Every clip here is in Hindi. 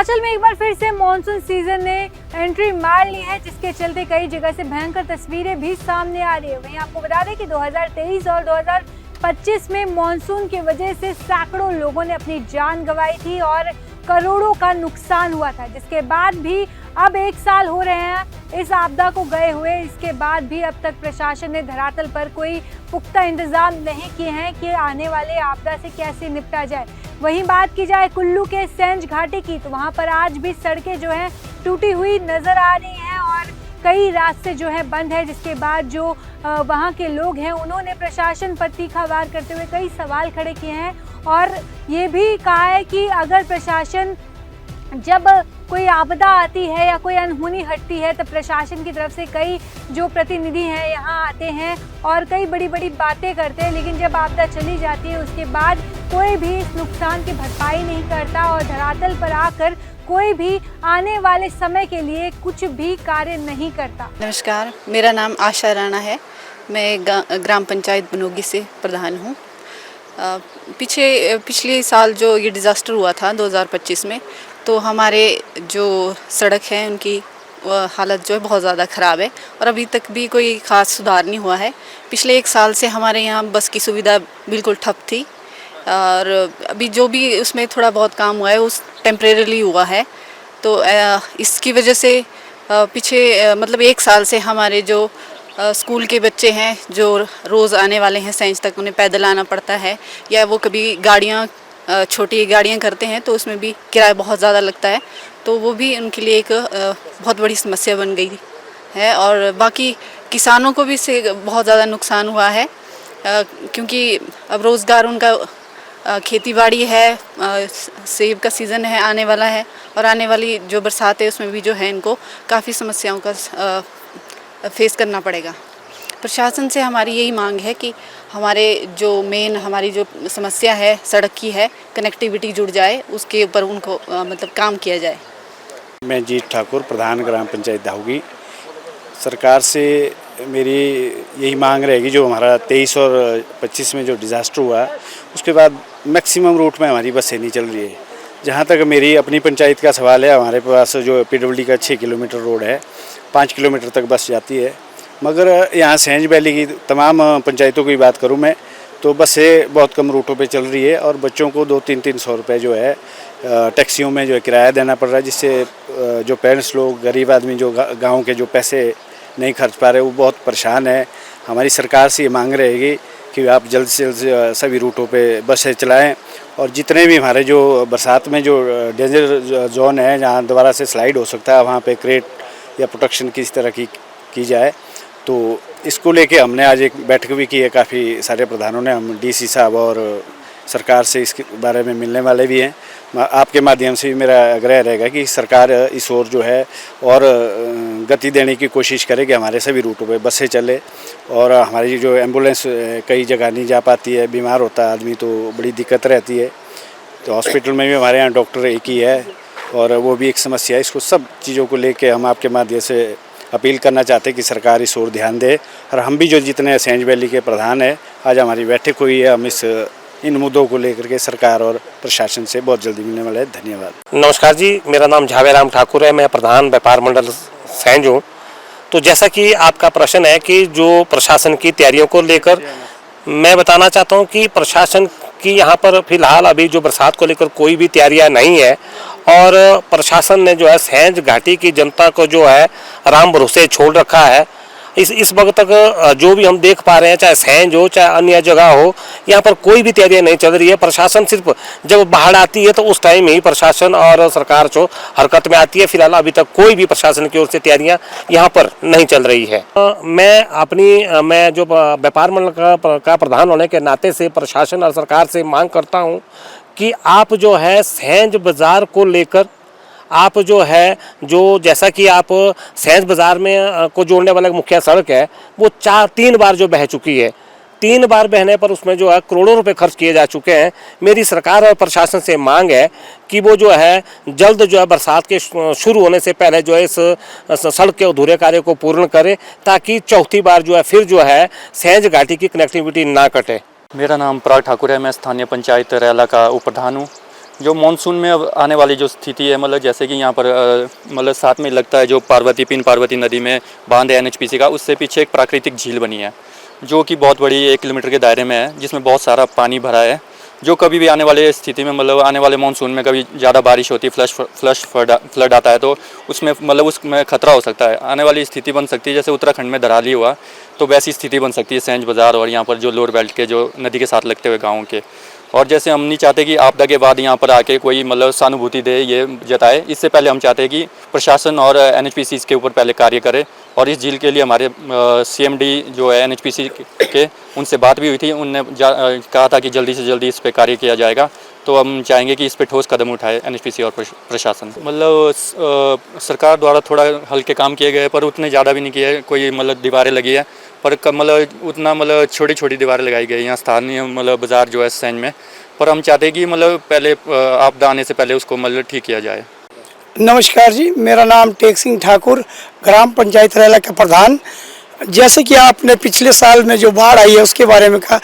हिमाचल में एक बार फिर से मॉनसून सीजन ने एंट्री मार ली है, जिसके चलते कई जगह से भयंकर तस्वीरें भी सामने आ रही है। वहीं आपको बता दें कि 2023 और 2025 में मॉनसून की वजह से सैकड़ों लोगों ने अपनी जान गंवाई थी और करोड़ों का नुकसान हुआ था। जिसके बाद भी अब 1 साल हो रहे हैं इस आपदा को गए हुए, इसके बाद भी अब तक प्रशासन ने धरातल पर कोई पुख्ता इंतजाम नहीं किए हैं कि आने वाले आपदा से कैसे निपटा जाए। वहीं बात की जाए कुल्लू के सेंज घाटी की, तो वहां पर आज भी सड़कें जो हैं टूटी हुई नजर आ रही हैं और कई रास्ते जो हैं बंद है। जिसके बाद जो वहां के लोग हैं उन्होंने प्रशासन पर तीखा वार करते हुए कई सवाल खड़े किए हैं और ये भी कहा है कि अगर प्रशासन जब कोई आपदा आती है या कोई अनहोनी हटती है तब प्रशासन की तरफ से कई जो प्रतिनिधि हैं यहाँ आते हैं और कई बड़ी बड़ी बातें करते हैं, लेकिन जब आपदा चली जाती है उसके बाद कोई भी इस नुकसान की भरपाई नहीं करता और धरातल पर आकर कोई भी आने वाले समय के लिए कुछ भी कार्य नहीं करता। नमस्कार, मेरा नाम आशा राणा है। मैं ग्राम पंचायत बनोगी से प्रधान हूँ। पिछले साल जो ये डिज़ास्टर हुआ था 2025 में, तो हमारे जो सड़क है उनकी हालत जो है बहुत ज़्यादा ख़राब है और अभी तक भी कोई ख़ास सुधार नहीं हुआ है। पिछले 1 साल से हमारे यहाँ बस की सुविधा बिल्कुल ठप थी और अभी जो भी उसमें थोड़ा बहुत काम हुआ है उस टेम्परेरीली हुआ है। तो इसकी वजह से पीछे मतलब 1 साल से हमारे जो स्कूल के बच्चे हैं जो रोज़ आने वाले हैं साइंस तक, उन्हें पैदल आना पड़ता है या वो कभी छोटी गाड़ियाँ करते हैं तो उसमें भी किराया बहुत ज़्यादा लगता है, तो वो भी उनके लिए एक बहुत बड़ी समस्या बन गई है। और बाकी किसानों को भी इससे बहुत ज़्यादा नुकसान हुआ है क्योंकि अब रोज़गार उनका खेती बाड़ी है, सेब का सीज़न है आने वाला है और आने वाली जो बरसात है उसमें भी जो है इनको काफ़ी समस्याओं का फेस करना पड़ेगा। प्रशासन से हमारी यही मांग है कि हमारी जो समस्या है सड़क की है, कनेक्टिविटी जुड़ जाए, उसके ऊपर उनको मतलब काम किया जाए। मैं जीत ठाकुर, प्रधान ग्राम पंचायत दाहोगी। सरकार से मेरी यही मांग रहेगी, जो हमारा 23 और 25 में जो डिज़ास्टर हुआ उसके बाद मैक्सिमम रूट में हमारी बसें नहीं चल रही है। जहाँ तक मेरी अपनी पंचायत का सवाल है, हमारे पास जो PWD का 6 किलोमीटर रोड है, 5 किलोमीटर तक बस जाती है, मगर यहाँ सेंज वैली की तमाम पंचायतों की बात करूँ मैं तो बसें बहुत कम रूटों पे चल रही है और बच्चों को 200-300 रुपये जो है टैक्सियों में जो है किराया देना पड़ रहा है, जिससे जो पेरेंट्स लोग, गरीब आदमी जो गांव के जो पैसे नहीं खर्च पा रहे वो बहुत परेशान है। हमारी सरकार से ये मांग रहेगी कि आप जल्द से जल्द सभी रूटों पे बसें चलाएं और जितने भी हमारे जो बरसात में जो डेंजर जोन है जहाँ दोबारा से स्लाइड हो सकता है वहाँ पे क्रेट या प्रोटेक्शन किस तरह की जाए। तो इसको लेके हमने आज एक बैठक भी की है, काफ़ी सारे प्रधानों ने, हम DC साहब और सरकार से इसके बारे में मिलने वाले भी हैं। आपके माध्यम से भी मेरा आग्रह रहेगा कि सरकार इस ओर जो है और गति देने की कोशिश करे कि हमारे सभी रूटों पे बसें चले और हमारी जो एम्बुलेंस कई जगह नहीं जा पाती है, बीमार होता है आदमी तो बड़ी दिक्कत रहती है। तो हॉस्पिटल में भी हमारे यहाँ डॉक्टर एक ही है और वो भी एक समस्या है। इसको सब चीज़ों को लेके हम आपके माध्यम से अपील करना चाहते हैं कि सरकार इस ओर ध्यान दे और हम भी जो जितने सेंज वैली के प्रधान हैं, आज हमारी बैठक हुई है, हम इन मुद्दों को लेकर के सरकार और प्रशासन से बहुत जल्दी मिलने वाले हैं। धन्यवाद। नमस्कार जी, मेरा नाम झावेराम ठाकुर है, मैं प्रधान व्यापार मंडल सेंज हूँ। तो जैसा कि आपका प्रश्न है कि जो प्रशासन की तैयारियों को लेकर, मैं बताना चाहता हूँ कि प्रशासन की यहाँ पर फिलहाल अभी जो बरसात को लेकर कोई भी तैयारियाँ नहीं है और प्रशासन ने जो है सेंज घाटी की जनता को जो है राम भरोसे छोड़ रखा है। इस वक्त तक जो भी हम देख पा रहे हैं, चाहे सेंज हो चाहे अन्य जगह हो, यहाँ पर कोई भी तैयारियां नहीं चल रही है। प्रशासन सिर्फ जब बाढ़ आती है तो उस टाइम ही प्रशासन और सरकार जो हरकत में आती है। फिलहाल अभी तक कोई भी प्रशासन की ओर से तैयारियां यहाँ पर नहीं चल रही है। मैं जो व्यापार मंडल का प्रधान होने के नाते से प्रशासन और सरकार से मांग करता हूँ कि आप जो है सेंज बाज़ार को लेकर आप जो है जैसा कि आप सेंज बाज़ार में को जोड़ने वाला मुख्य सड़क है वो 3 बार जो बह चुकी है। 3 बार बहने पर उसमें जो है करोड़ों रुपए खर्च किए जा चुके हैं। मेरी सरकार और प्रशासन से मांग है कि वो जो है जल्द जो है बरसात के शुरू होने से पहले जो है इस सड़क के अधूरे कार्य को पूर्ण करे, ताकि चौथी बार जो है फिर जो है सेंज घाटी की कनेक्टिविटी ना कटे। मेरा नाम पराग ठाकुर है, मैं स्थानीय पंचायत रैला का उप प्रधान हूँ। जो मानसून में अब आने वाली जो स्थिति है, मतलब जैसे कि यहाँ पर मतलब साथ में लगता है जो पार्वती नदी में बांध है NHPC का, उससे पीछे एक प्राकृतिक झील बनी है जो कि बहुत बड़ी 1 किलोमीटर के दायरे में है, जिसमें बहुत सारा पानी भरा है, जो कभी भी आने वाले स्थिति में मतलब आने वाले मानसून में कभी ज़्यादा बारिश होती है, फ्लड आता है, तो उसमें मतलब उसमें खतरा हो सकता है, आने वाली स्थिति बन सकती है। जैसे उत्तराखंड में धराली हुआ तो वैसी स्थिति बन सकती है सैंज बाज़ार और यहाँ पर जो लोअर बेल्ट के जो नदी के साथ लगते हुए गाँव के। और जैसे हम नहीं चाहते कि आपदा के बाद यहाँ पर आके कोई मतलब सहानुभूति दे, ये जताए, इससे पहले हम चाहते हैं कि प्रशासन और NHPC इसके ऊपर पहले कार्य करे। और इस झील के लिए हमारे CMD जो है NHPC के, उनसे बात भी हुई थी, उनने कहा था कि जल्दी से जल्दी इस पर कार्य किया जाएगा। तो हम चाहेंगे कि इस पर ठोस कदम उठाए NHPC और प्रशासन। मतलब सरकार द्वारा थोड़ा हल्के काम किए गए, पर उतने ज़्यादा भी नहीं किए। कोई मतलब दीवारें लगी है, पर मतलब उतना मतलब छोटी छोटी दीवारें लगाई गई यहाँ स्थानीय मतलब बाज़ार जो है सैंज में। पर हम चाहते हैं कि मतलब पहले आपदा आने से पहले उसको मतलब ठीक किया जाए। नमस्कार जी, मेरा नाम टेक सिंह ठाकुर, ग्राम पंचायत रैला का प्रधान। जैसे कि आपने पिछले साल में जो बाढ़ आई है उसके बारे में कहा,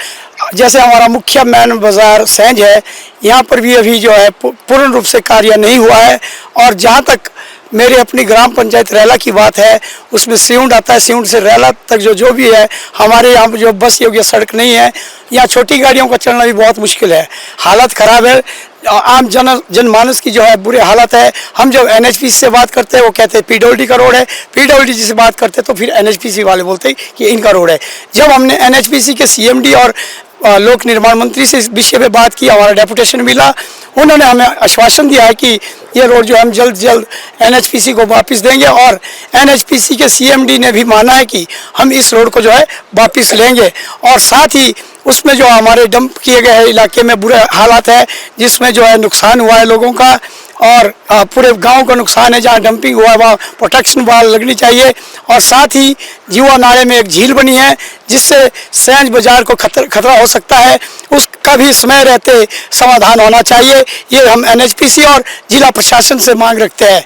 जैसे हमारा मुख्य मेन बाज़ार सैंज है, यहाँ पर भी अभी जो है पूर्ण रूप से कार्य नहीं हुआ है। और जहाँ तक मेरे अपनी ग्राम पंचायत रैला की बात है, उसमें सिउंड आता है, सिउंड से रैला तक जो भी है, हमारे यहाँ जो बस योग्य सड़क नहीं है, यहाँ छोटी गाड़ियों का चलना भी बहुत मुश्किल है, हालत ख़राब है। आम जनमानस की जो है बुरे हालत है। हम जब NHPC से बात करते हैं वो कहते हैं PWD का रोड है, PWD से बात करते हैं तो फिर NHPC वाले बोलते हैं कि इनका रोड है। जब हमने NHPC के CMD और लोक निर्माण मंत्री से इस विषय पे बात की, हमारा डेपुटेशन मिला, उन्होंने हमें आश्वासन दिया है कि ये रोड जो हम जल्द NHPC को वापस देंगे। और NHPC के CMD ने भी माना है कि हम इस रोड को जो है वापस लेंगे। और साथ ही उसमें जो हमारे डंप किए गए इलाके में बुरे हालात है, जिसमें जो है नुकसान हुआ है लोगों का, और पूरे गांव का नुकसान है। जहां डंपिंग हुआ है वहाँ प्रोटेक्शन वाल लगनी चाहिए। और साथ ही जीवा नाले में एक झील बनी है जिससे सैंज बाजार को खतरा हो सकता है, उसका भी समय रहते समाधान होना चाहिए। ये हम NHPC और जिला प्रशासन से मांग रखते हैं।